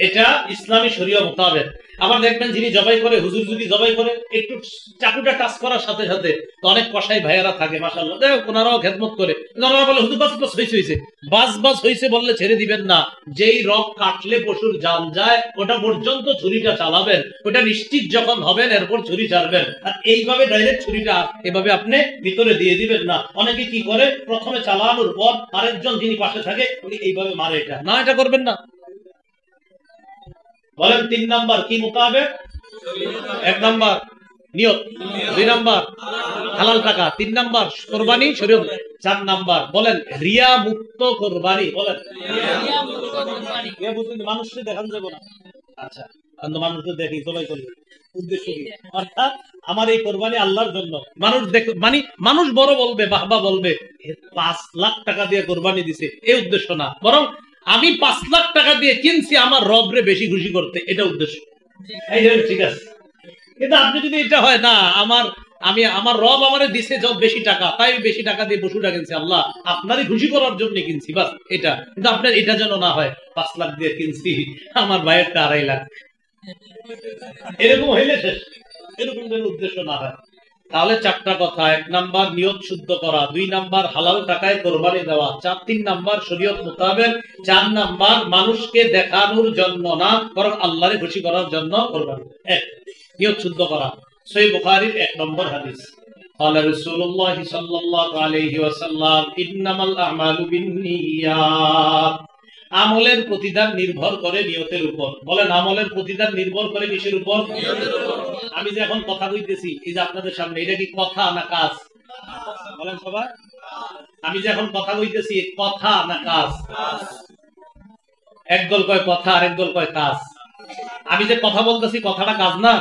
এটা ইসলামী শরীয়ত মোতাবেক। আবার দেখবেন যিনি জবাই করে, হুজুর যদি জবাই করে, একটু চাকুটা টাচ করার সাথে সাথে অনেক কসাই ভাইয়ারা থাকে মাশাআল্লাহ, দেখো ওনারাও খেদমত করে, ওনারা বলে হুজুর বাস বাস হয়েছে, বাস বাস হয়েছে বললে ছেড়ে দিবেন না। যেই রক কাটলে পশুর জান যায় ওটা পর্যন্ত ছুরিটা চালাবেন, ওটা নিশ্চিত যখন হবেন এরপর ছুরি ছাড়বেন। আর এইভাবে ডাইরেক্ট ছুরিটা এভাবে আপনি ভিতরে দিয়ে দিবেন না। অনেকে কি করে, প্রথমে চালানোর পর আরেকজন যিনি পাশে থাকে উনি এইভাবে মারে, এটা না, এটা করবেন না। বলেন 3 নাম্বার কি মোতাবেক? 1 নাম্বার নিয়ত, 2 নাম্বার হালাল টাকা, 3 নাম্বার কুরবানি শরীয়ত, 4 নাম্বার বলেন রিয়া মুক্ত কুরবানি। বলেন রিয়া মুক্ত কুরবানি। কে বুঝুন মানুষকে দেখান যাব না। আচ্ছা, আমরা মানুষ তো দেখি জবাই করি, উদ্দেশ্য কি? অর্থাৎ আমার এই কুরবানি আল্লাহর জন্য। মানুষ দেখ, মানে মানুষ বড় বলবে, বাহবা বলবে 5 লাখ টাকা দিয়ে কুরবানি দিছে, এই উদ্দেশ্য না, বরং আমি 5 লাখ টাকা দিয়ে কিনছি আমার রবরে বেশি খুশি করতে, এটা উদ্দেশ্য। এই যে ঠিক আছে, কিন্তু আপনি যদি এটা হয় না, আমার রব আমারে দিছে যত বেশি টাকা, তাই বেশি টাকা দিয়ে পশুটা কিনছি, আল্লাহ আপনারই খুশি করার জন্য কিনছি, বাস এটা। কিন্তু আপনার এটা যেন না হয় 5 লাখ দিয়ে কিনছি, আমার ভাইয়েরটা 2.5 লাখ, এরকম হইলে শেষ। এরকম যেন উদ্দেশ্য না হয়। তাহলে 4টা কথা: 1 নাম্বার নিয়ত শুদ্ধ করা, 2 নাম্বার হালাল টাকায় কোরবানি দেওয়া, 3 নাম্বার শরীয়ত মোতাবেক, 4 নাম্বার মানুষকে দেখানোর জন্য না বরং আল্লাহরে খুশি করার জন্য কোরবানি। 1 নিয়ত শুদ্ধ করা। সহিহ বুখারীর 1 নম্বর হাদিস, قال رسول الله صلى الله عليه وسلم انما الاعمال بالنيات। আমলের প্রতিদান নির্ভর করে নিয়তের উপর। বলেন আমলের প্রতিদান নির্ভর করে কিসের উপর? নিয়তের উপর। আমি যে এখন কথা কইতেছি, এই যে আপনাদের সামনে, এটা কি কথা না কাজ? বলেন সবাই, আমি যে এখন কথা কইতেছি কথা না কাজ? একদল কয় কথা আর একদল কয় কাজ। আমি যে কথা বলতেছি কথাটা কাজ না,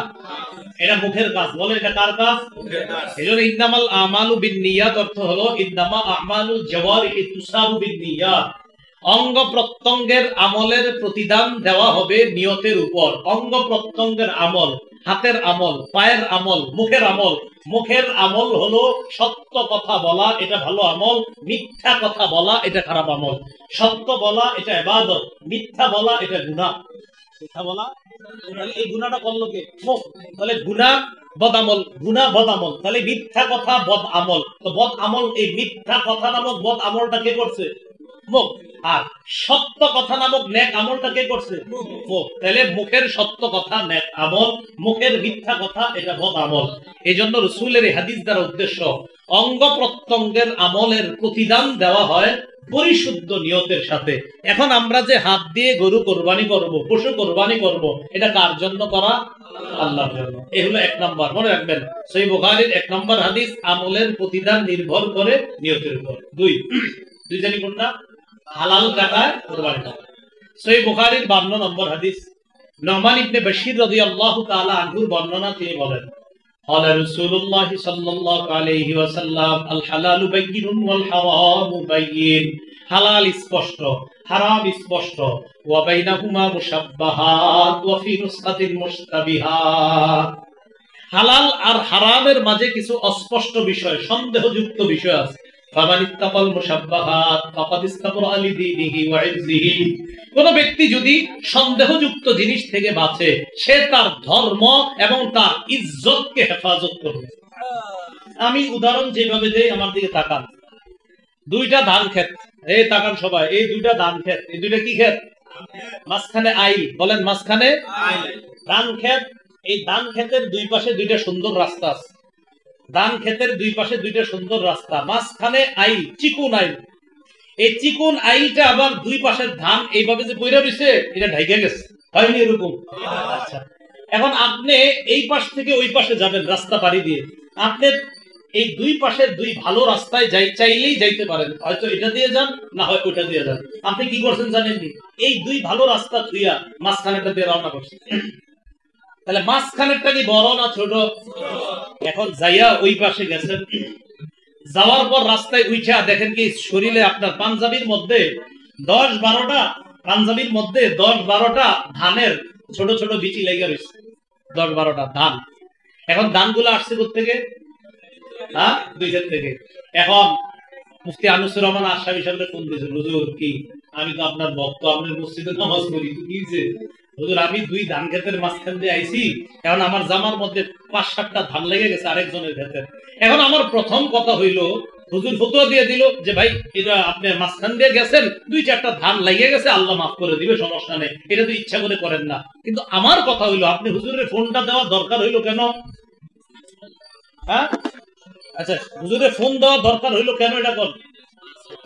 এটা মুখের কাজ। বলে এটা কার কাজ? এজন্য ইন্নামাল আমালু বিন্নিয়াত অর্থ হলো ইন্নামা আমালুল জাওয়ারিহি তুসাবু বিন্নিয়াত। অঙ্গ প্রত্যঙ্গের আমলের প্রতিদান দেওয়া হবে নিয়তের উপর। অঙ্গ প্রত্যঙ্গের আমল, হাতের আমল, পায়ের আমল, মুখের আমল। মুখের আমল হলো সত্য কথা বলা, এটা ভালো আমল। মিথ্যা কথা বলা, এটা খারাপ আমল। সত্য বলা, এটা ইবাদত। মিথ্যা বলা, এটা গুনাহ। মিথ্যা বলা, এই গুনাহটা করলো কে? মুখ। তাহলে গুনাহ বদ আমল, গুনাহ বদ আমল। তাহলে মিথ্যা কথা বদ আমল। তো বদ আমল, এই মিথ্যা কথা নামক বদ আমলটা কে করছে? মুখ। আর সত্য কথা নামক নেক আমলটা কে করছে? মুখ। তাহলে মুখের সত্য কথা নেক আমল, মুখের মিথ্যা কথা এটা বদ আমল। এই জন্য রাসূলের এই হাদিস দ্বারা উদ্দেশ্য, অঙ্গ প্রত্যঙ্গের আমলের প্রতিদান দেওয়া হয় পরিশুদ্ধ নিয়তের সাথে। এখন আমরা যে হাত দিয়ে গরু কোরবানি করব, পশু কোরবানি করব, এটা কার জন্য করা? আল্লাহর জন্য। এই হলো 1 নাম্বার, মনে রাখবেন। সহিহ বুখারীর 1 নম্বর হাদিস, আমলের প্রতিদান নির্ভর করে নিয়তের উপর। 2 জানি কোনটা? হালাল টাকায় কোরবানি করা। সহিহ বুখারীর 52 নম্বর হাদিস, নুমান ইবনে বাশীর রাদিয়াল্লাহু তাআলা আনহুর বর্ণনা, তিনি বলেন, قال رسول الله صلى الله عليه وسلم الحلال بين والحرام بين। হালাল স্পষ্ট, হারাম স্পষ্ট। ওয়া বাইনাহুমা মুশাব্বাহাত ওয়া ফি নুসখাতিন মুশতাবিহাত। হালাল আর হারামের মাঝে কিছু অস্পষ্ট বিষয়, সন্দেহযুক্ত বিষয় আছে। ফামানিত্তাকাল মুশাব্বাহাত ফাকাদ ইসতাবরা লিদীনিহি ওয়া ইরজিহি। কোন ব্যক্তি যদি সন্দেহযুক্ত জিনিস থেকে বাঁচে, সে তার ধর্ম এবং তার ইজ্জতকে হেফাজত করবে। আমি উদাহরণ যেভাবে দেই, আমার দিকে তাকান। 2টা ধান ক্ষেত, এই তাকান সবাই, এই 2টা ধান ক্ষেত। এই 2টা কি ক্ষেত? মাঝখানে আইল। বলেন মাঝখানে ধান ক্ষেত। এই ধান ক্ষেতের 2 পাশে 2টা সুন্দর রাস্তা আছে। ধান ক্ষেতের 2 পাশে 2টা সুন্দর রাস্তা, মাঝখানে আইল, চিকুন আইল। এই চিকুন আইলটা আবার 2 পাশের ধান এইভাবে যে পইরা রইছে, এটা ঢাইকা গেছে, হয়নি এরকম? আচ্ছা, এখন আপনি এই পাশ থেকে ওই পাশে যাবেন রাস্তা পাড়ি দিয়ে। আপনি এই 2 পাশের 2 ভালো রাস্তায় চাইলেই যাইতে পারেন, হয়তো এটা দিয়ে যান, না হয় ওইটা দিয়ে যান। আপনি কি করছেন জানেননি? এই 2 ভালো রাস্তা থুইয়া মাঝখানেটা দিয়ে রওনা করছেন। তাহলে মাঝখানেরটা কি বড় না ছোট? এখন যাইয়া ওই পাশে গেছেন, যাওয়ার পর রাস্তায় উঠা দেখেন কি শরীরে আপনার পাঞ্জাবির মধ্যে 10-12টা, পাঞ্জাবির মধ্যে 10-12টা ধানের ছোট ছোট বিচি লেগে রয়েছে। 10-12টা ধান। এখন ধানগুলো আসছে কোত্থেকে? হ্যাঁ, 2 ক্ষেত থেকে। এখন মুফতি আনিসুর রহমান আশরাফি সাহেবকে ফোন দিয়েছেন, হুজুর কি আমি তো আপনার ভক্ত, আপনার মসজিদে নামাজ পড়ি, কি যে হুজুর আমি 2 ধান ক্ষেতের মাঝখান দিয়ে আইছি, এখন আমার জামার মধ্যে 5-7টা ধান লেগে গেছে আরেকজনের ক্ষেতে। এখন আমার প্রথম কথা হইল, হুজুর ফতোয়া দিয়ে দিল যে ভাই এটা আপনি মাঝখান দিয়ে গেছেন, 2-4টা ধান লেগে গেছে, আল্লাহ মাফ করে দিবে, সমস্যা নেই, এটা তো ইচ্ছা করে করেন না। কিন্তু আমার কথা হইলো, আপনি হুজুরের ফোনটা দেওয়া দরকার হইলো কেন? হ্যাঁ, আচ্ছা, হুজুরের ফোন দেওয়া দরকার হইলো কেন? এটা কোন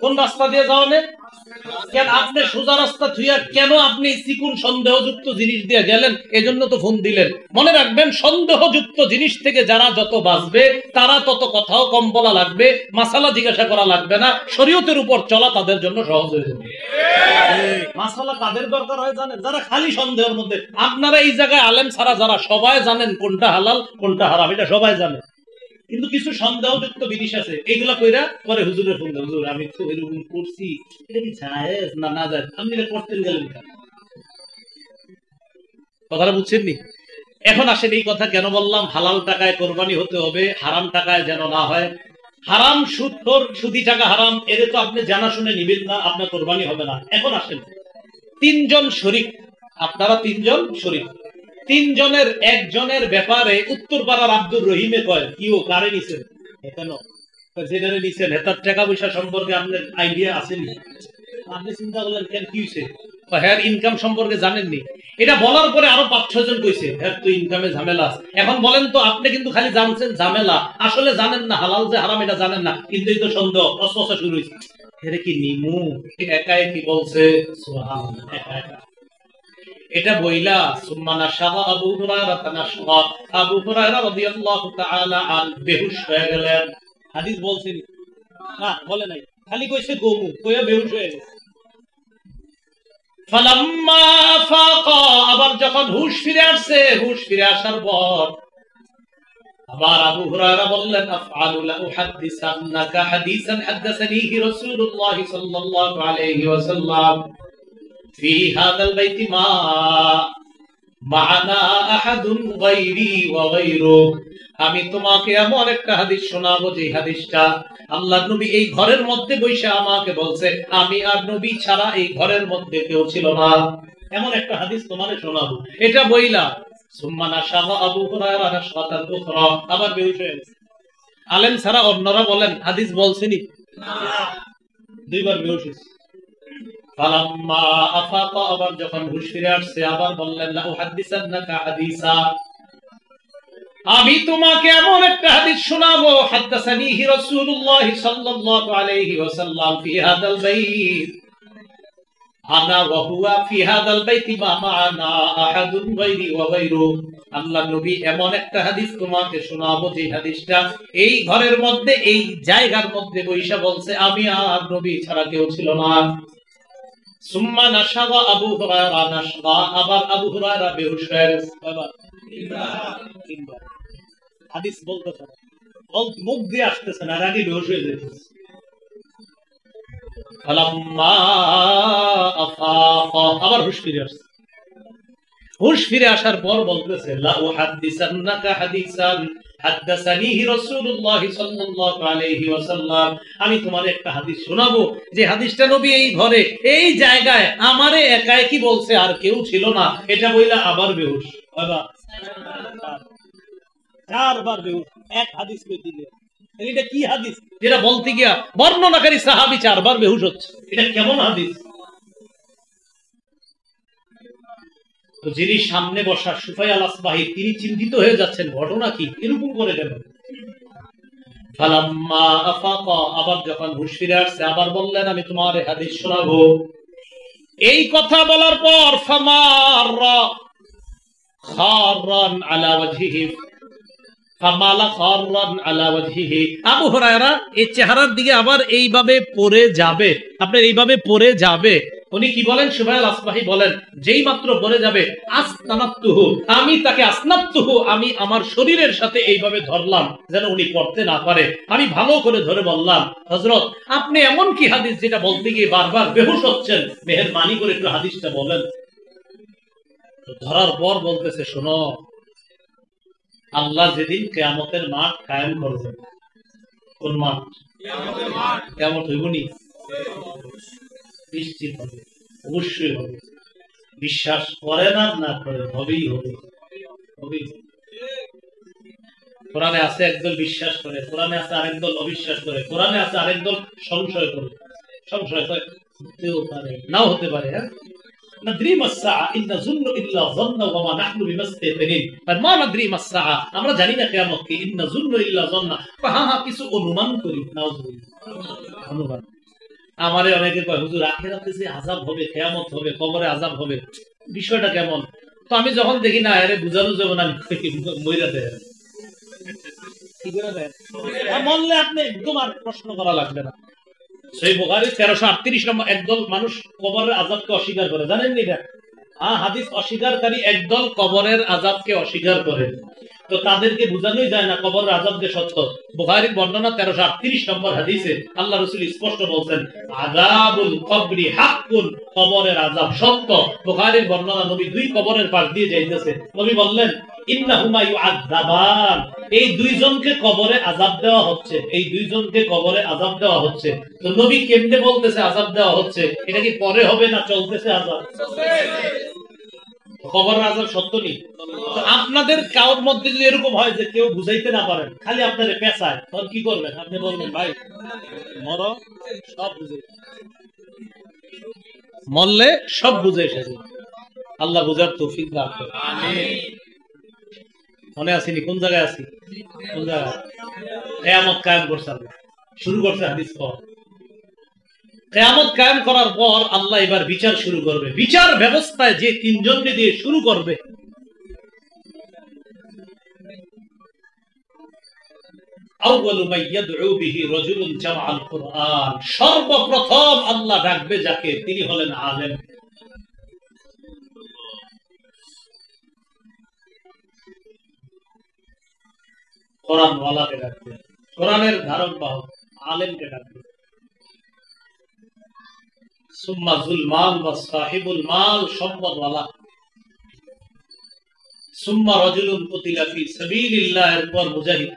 কোন রাস্তা দিয়ে যাওয়া নেই কেন? আপনি সোজা রাস্তা থুইয়া কেন আপনি চিকুন সন্দেহযুক্ত জিনিস দিয়ে গেলেন? এজন্য তো ফোন দিলেন। মনে রাখবেন, সন্দেহযুক্ত জিনিস থেকে যারা যত বাঁচবে তারা তত কথাও কম বলা লাগবে, মাসালা জিজ্ঞাসা করা লাগবে না, শরীয়তের উপর চলা তাদের জন্য সহজ হয়ে যাবে। মাসালা কাদের দরকার হয় জানেন? যারা খালি সন্দেহের মধ্যে। আপনারা এই জায়গায় আলেম ছাড়া যারা, সবাই জানেন কোনটা হালাল কোনটা হারাম, এটা সবাই জানে। কিন্তু কিছু সন্দেহযুক্ত জিনিস আছে, এইগুলা কইরা পরে হুজুরের ফোন দেয়, হুজুর আমি তো এরকম করছি, এটা কি জায়েজ না না জায়েজ, আপনি এটা করতেন গেলেন কেন? কথাটা বুঝছেন নি? এখন আসেন এই কথা কেন বললাম, হালাল টাকায় কোরবানি হতে হবে, হারাম টাকায় যেন না হয়। হারাম সুদি টাকা হারাম, এর তো আপনি জানা শুনে নিবেন না, আপনার কোরবানি হবে না। এখন আসেন, 3 জন শরীক, আপনারা 3 জন শরীক, 3 জনের একজনের ব্যাপারে উত্তরপাড়ার আব্দুর রহিমে কয়, কি ও কারে নিছেন? কেন যেটারে নিছেন হেতার টাকা পয়সা সম্পর্কে আপনার আইডিয়া আসেনি? আপনি চিন্তা করলেন কেন, কি হয়েছে? হ্যাঁ, ইনকাম সম্পর্কে জানেননি। এটা বলার পরে আরো 5-6 জন কইছে, হ্যাঁ তো ইনকামে ঝামেলা। এখন বলেন তো, আপনি কিন্তু খালি জানছেন ঝামেলা, আসলে জানেন না হালাল যে হারাম এটা জানেন না, কিন্তু এই তো সন্দেহ অস্পষ্ট শুরু হয়েছে। এটা কি নিমু? একাই কি বলছে? সুবহানাল্লাহ, একা একা এটা বইলা সুম্মানা শাহ আবু হুরায়রা তানাশা, আবু হুরায়রা রাদিয়াল্লাহু তাআলা আন বেহুশ হয়ে গেলেন। হাদিস বলছেন না, বলে নাই, খালি কইছে গমু, কইয়া বেহুশ হয়ে গেছে। ফালাম্মা ফাকা, আবার যখন হুশ ফিরে আসছে, হুশ ফিরে আসার পর আবার আবু হুরায়রা বললেন, আফআলু লা উহাদ্দিসান্নাকা হাদিসান হাদাসানিহি রাসূলুল্লাহ সাল্লাল্লাহু আলাইহি ওয়াসাল্লাম ফি হাদাল বাইতি মা মা'না আহাদুন গায়রি ওয়া গায়রুক। আমি তোমাকে এমন একটা হাদিস শোনাবো যে হাদিসটা আল্লাহর নবী এই ঘরের মধ্যে বসে আমাকে বলছে, আমি আর নবী ছাড়া এই ঘরের মধ্যে কেউ ছিল না। এমন একটা হাদিস তোমারে শোনাবো। এটা বইলা সুম্মানা শাহ আবু হুরায়রা নাশরাতাল উখরা, আবার বেহুশ হয়ে গেছে। আলেম ছাড়া অন্যরা বলেন হাদিস বলছেনি না, 2 বার বেহুশ হয়েছে। ফালাম্মা আফাকা, আবার যখন হুশ ফিরে আসছে, আবার বললেন, লা উহাদ্দিসান্নাকা হাদিসা, আমি তোমাকে এমন একটা হাদিস শোনাবো, হাদাসানিহি রাসূলুল্লাহ সাল্লাল্লাহু আলাইহি ওয়াসাল্লাম ফি হাদাল বাইত আনা ওয়া হুয়া ফি হাদাল বাইতি মা মা'না আহাদুন গায়রি ওয়া গায়রু। আল্লাহর নবী এমন একটা হাদিস তোমাকে শোনাবো যে হাদিসটা এই ঘরের মধ্যে, এই জায়গার মধ্যে বইসা বলছে, আমি আর নবী ছাড়া কেউ ছিল না। সুম্মা নাশাবা আবু হুরায়রা নাশবা, আবার আবু হুরায়রা বেহুশ হয়ে গেছে। তিনবার হাদিস বলতেছে না, মুখ দিয়ে আসতেছে না, আগে বেহুশ হয়ে যেতেছে। ফালাম্মা আফাকা, আবার হুশ ফিরে আসছে। হুশ ফিরে আসার পর বলতেছে, লা উহাদ্দিসান্নাকা হাদিসান হাদাসানিহি রাসূলুল্লাহ সাল্লাল্লাহু আলাইহি ওয়াসাল্লাম, আমি তোমার একটা হাদিস শোনাবো যে হাদিসটা নবী এই ঘরে এই জায়গায় আমারে একাই কি বলছে, আর কেউ ছিল না। এটা বইলা আবার বেহুশ, আবার 4 বার বেহুশ, এক হাদিস কই দিলে। এটা কি হাদিস যেটা বলতে গিয়া বর্ণনাকারী সাহাবী 4 বার বেহুশ হচ্ছে? এটা কেমন হাদিস? তো যিনি সামনে বসা সুফাই আল আসবাহি, তিনি চিন্তিত হয়ে যাচ্ছেন, ঘটনা কি, এরকম করে গেল। ফালাম্মা আফাকা, আবার যখন হুশ ফিরে আসছে, আবার বললেন, আমি তোমার হাদিস শোনাবো। এই কথা বলার পর ফামাররা খারান আলা ওয়াজহিহি, ফামালা খারান আলা ওয়াজহিহি, আবু হুরায়রা এই চেহারার দিকে আবার এইভাবে পড়ে যাবে, আপনার এইভাবে পড়ে যাবে। উনি কি বলেন, সুবাইল আসবাহি বলেন, যেই মাত্র পড়ে যাবে, আসনাতুহু, আমি তাকে আসনাতুহু, আমি আমার শরীরের সাথে এইভাবে ধরলাম যেন উনি পড়তে না পারে। আমি ভালো করে ধরে বললাম, হযরত আপনি এমন কি হাদিস যেটা বলতে গিয়ে বারবার বেহুশ হচ্ছেন, মেহেরবানি করে একটু হাদিসটা বলেন। ধরার পর বলতেছে, শোনো, আল্লাহ যেদিন কিয়ামতের মাঠ কায়েম করবেন, কোন মাঠ? কিয়ামতের মাঠ। কিয়ামত হইবনি, নিশ্চিত হবে, অবশ্যই হবে। বিশ্বাস করেন আর না করেন, হবেই হবে, হবেই হবে। কোরআনে আছে একদল বিশ্বাস করে, কোরআনে আছে আরেকদল অবিশ্বাস করে, কোরআনে আছে আরেকদল সংশয় করে। সংশয় হতেও পারে, নাও হতে পারে। হ্যাঁ, নাদ্রি মাসসা ইন নাযুন্নু ইল্লা যান্না ওয়া মা নাহনু বিমাস্তাইকিনিন। আর মা নাদ্রি মাসসা, আমরা জানি না কিয়ামত কি। ইন নাযুন্নু ইল্লা যান্না, হ্যাঁ কিছু অনুমান করি। নাউযুবিল্লাহ, অনুমান। আমারে অনেকে কয় হুজুর আখিরাতে যে আযাব হবে, কিয়ামত হবে, কবরে আযাব হবে, বিষয়টা কেমন? তো আমি যখন দেখি না আরে বুঝানো যাবে না, মইরা দেয় কি করে দেয়, মরলে আপনি একদম আর প্রশ্ন করা লাগবে না। সেই বুখারী 1338 নম্বর, একদল মানুষ কবরের আযাবকে অস্বীকার করে, জানেন নি এটা? হাদিস অস্বীকারী একদল কবরের আযাবকে অস্বীকার করে, তো তাদেরকে বোঝানোই যায় না কবরের আযাব যে সত্য। বুখারীর বর্ণনা 1338 নম্বর হাদিসে আল্লাহ রাসূল স্পষ্ট বলেন, আযাবুল কবরি হাক্কুন, কবরের আযাব সত্য। বুখারীর বর্ণনা, নবী দুই কবরের পাশ দিয়ে যাইতেছে, নবী বললেন ইন্নাহুমা ইউআযাবান, এই দুইজনকে কবরে আযাব দেওয়া হচ্ছে, এই দুইজনকে কবরে আযাব দেওয়া হচ্ছে। তো নবী কেমনে বলতেছে আযাব দেওয়া হচ্ছে? এটা কি পরে হবে না চলতেছে আযাব? কবরের আযাব সত্য নেই। তো আপনাদের কারোর মধ্যে যদি এরকম হয় যে কেউ বুঝাইতে না পারেন, খালি আপনারে পেঁচায়, তখন কি করবেন? আপনি বলবেন ভাই মরো, সব বুঝে, মরলে সব বুঝে এসেছে। আল্লাহ বুঝার তৌফিক দান করুন, আমিন। মনে আসেনি কোন জায়গায় আছি? কোন জায়গায়? কিয়ামত কায়েম করছে আল্লাহ, শুরু করছে হাদিস পর। কিয়ামত কায়েম করার পর আল্লাহ এবার বিচার শুরু করবে। বিচার ব্যবস্থায় যে তিনজনকে দিয়ে শুরু করবে, আউয়ালু মান ইয়াদউ বিহি রাজুলুন জামাআল কুরআন, সর্বপ্রথম আল্লাহ ডাকবে যাকে, তিনি হলেন আলেম। কোরআন ওয়ালাকে ডাকবে, কোরআনের ধারক বাহক আলেমকে ডাকবে। সুম্মা যুল মাল ওয়া সাহিবুল মাল, সম্পদওয়ালা। সুম্মা রাজুলুন কুতিলা ফি সাবিলিল্লাহ, এরপর মুজাহিদ।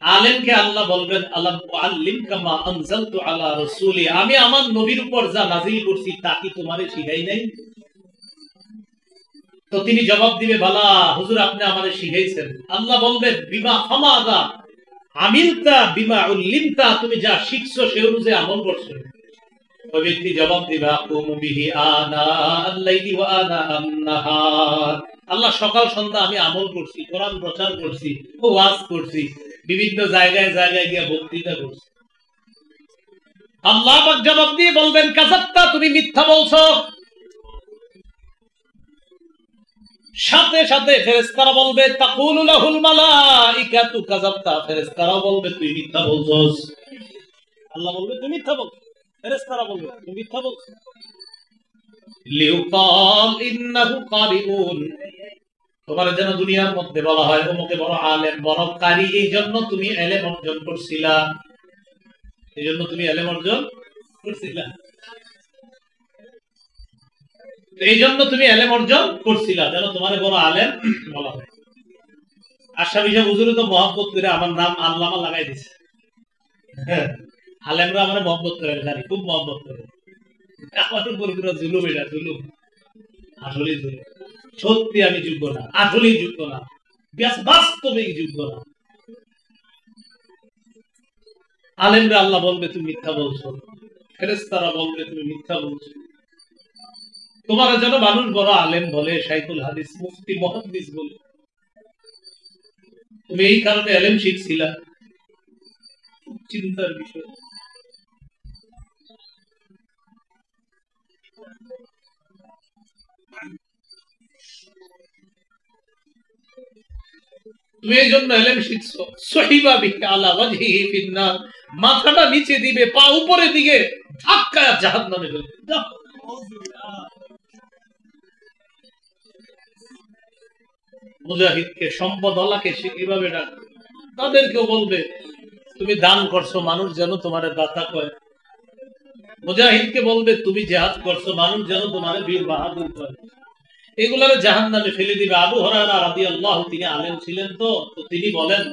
আলেমকে আল্লাহ বলবেন আলাম উআল্লিমকা মা আনজালতু আলা রাসূলি, আমি আমার নবীর উপর যা নাযিল করছি তা কি তোমারে শিখাই নাই? তো তিনি জবাব দিবে, বালা হুজুর আপনি আমারে শিখাইছেন। আল্লাহ বলবে বিমা ফামাদা আমিলতা বিমা উল্লিমতা, তুমি যা শিখছো সে অনুযায়ী আমল করছো। ওই ব্যক্তি জবাব দিবে আকুমু বিহি আনা আল-লাইলি ওয়া আনা আন-নাহার, আল্লাহ সকাল সন্ধ্যা আমি আমল করছি, কোরআন প্রচার করছি, ওয়াজ করছি, বিভিন্ন জায়গায় জায়গায় গিয়ে বক্তৃতা করছি। আল্লাহ পাক জবাব দিয়ে বলবেন কাযাবতা, তুমি মিথ্যা বলছো। সাথে সাথে ফেরেশতারা বলবে তাকুলু লাহুল মালাইকাতু কাযাবতা, ফেরেশতারা বলবে তুই মিথ্যা বলছস। আল্লাহ বলবে তুমি মিথ্যা বলছো, ফেরেশতারা বলবে তুমি মিথ্যা বলছো। লিউকাল ইন্নাহু কারিউন, তোমার যেন দুনিয়ার মধ্যে বলা হয় অমুকে বড় আলেম, বড় কারি, এই জন্য তুমি ইলম অর্জন করছিলা, এই জন্য তুমি ইলম অর্জন করছিলা, এই জন্য তুমি ইলম অর্জন করছিলা, যেন তোমার বড় আলেম বলা হয়। আশরাফি সাহেব হুজুর তো মহব্বত করে আমার নাম আল্লামা লাগাই দিছে। আলেমরা আমার মহব্বত করে, জানি খুব মহব্বত করে। আমার উপর পুরো জুলুম, এটা জুলুম, আসলেই জুলুম। সত্যি আমি যোগ্য না, আসলেই যোগ্য না, বাস্তবেই যোগ্য না। আলেমরা আল্লাহ বলবে তুমি মিথ্যা বলছো, ফেরেশতারা বলবে তুমি মিথ্যা বলছো। তোমার যেন মানুষ বড় আলেম বলে, শাইখুল হাদিস, মুফতি, মুহাদ্দিস বলে, তুমি এই কারণে ইলম শিখছিলা, চিন্তার বিষয়। তুমি এই জন্য ইলম শিখছো। সহিবা বিকা আলা ওয়াজহিহি ফিন্নার, মাথাটা নিচে দিবে, পা উপরের দিকে ধাক্কায় জাহান্নামে ফেলবে। মুজাহিদকে, সম্পদওয়ালাকে সে কিভাবে ডাকবে? তাদেরকেও বলবে তুমি দান করছো, মানুষ যেন তোমার দাতা কয়। মুজাহিদকে বলবে তুমি জিহাদ করছো, মানুষ যেন তোমার বীর বাহাদুর কয়। এগুলারে জাহান্নামে ফেলে দিবে। আবু হুরায়রা রাদিয়াল্লাহু, তিনি আলেম ছিলেন, তো তিনি বলেন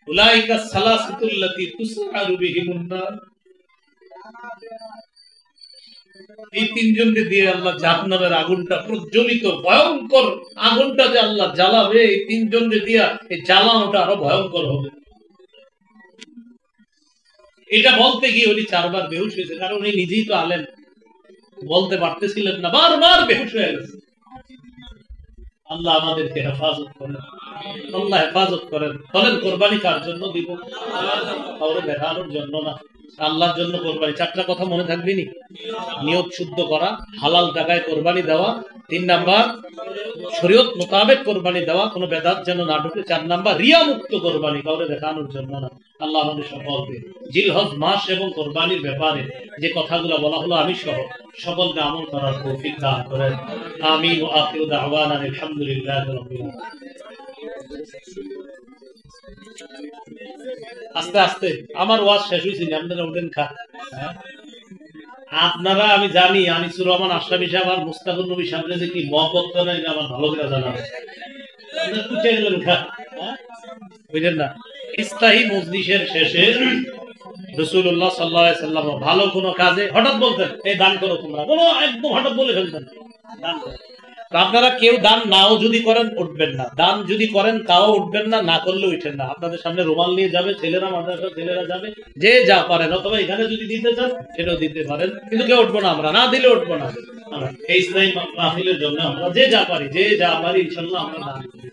উলাইকা সালাসাতুল্লাতী তুসআরু বিহিমুন নার, এই তিনজনকে দিয়ে আল্লাহ জাহান্নামের আগুনটা প্রজ্বলিত ভয়ঙ্কর আগুনটা যে আল্লাহ জ্বালাবে, এই তিনজনকে দিয়া এই জ্বালানোটা আরো ভয়ঙ্কর হবে। এটা বলতে গিয়ে উনি 4 বার বেহুশ হয়েছে, কারণ উনি নিজেই তো আলেম, বলতে পারতেছিলেন না, বারবার বেহুশ হয়ে গেছে। আল্লাহ আমাদেরকে হেফাজত করেন, আল্লাহ হেফাজত করেন। বলেন কোরবানি কার জন্য দিব? কাউরে দেখানোর জন্য না, আল্লাহর জন্য কোরবানি। 4টা কথা মনে থাকবে নি? নিয়ত শুদ্ধ করা, হালাল টাকায় কোরবানি দেওয়া, 3 নাম্বার শরীয়ত মোতাবেক কোরবানি দেওয়া, কোনো বেদাত যেন না ঢুকে, 4 নাম্বার রিয়া মুক্ত কোরবানি, কাউরে দেখানোর জন্য না। আল্লাহ আমাদের সকলকে জিলহজ মাস এবং কোরবানির ব্যাপারে যে কথাগুলো বলা হলো আমি সহ সকলকে আমল করার তৌফিক দান করেন। আমিন ওয়া আখিরু দাওয়ানা আলহামদুলিল্লাহি রাব্বিল আলামিন। আস্তে আস্তে আমার ওয়াজ শেষ হয়েছে, আপনারা ওঠেন খা। আপনারা, আমি জানি আনিসুর রহমান আশরাফি সাহেব আর মুস্তাকুর নবী সাহেব যে কি মহব্বত করেন এটা আমার ভালো করে জানা আছে। আপনারা কুচে গেলেন খা, বুঝলেন না? ইস্তাহি মজলিসের শেষে রাসূলুল্লাহ সাল্লাল্লাহু আলাইহি ওয়াসাল্লাম ভালো কোনো কাজে হঠাৎ বলতেন এই দান করো তোমরা, কোনো একদম হঠাৎ বলে ফেলতেন দান করো। আপনারা কেউ দান নাও যদি করেন উঠবেন না, দান যদি করেন তাও উঠবেন না, না করলে উঠেন না। আপনাদের সামনে রুমাল নিয়ে যাবে ছেলেরা, মাদ্রাসার ছেলেরা যাবে, যে যা পারেন, অথবা এখানে যদি দিতে চান সেটাও দিতে পারেন, কিন্তু কেউ উঠবো না, আমরা না দিলে উঠবো না। এই ইসলামী মাহফিলের জন্য আমরা যে যা পারি, যে যা পারি ইনশাআল্লাহ আমরা দান করি।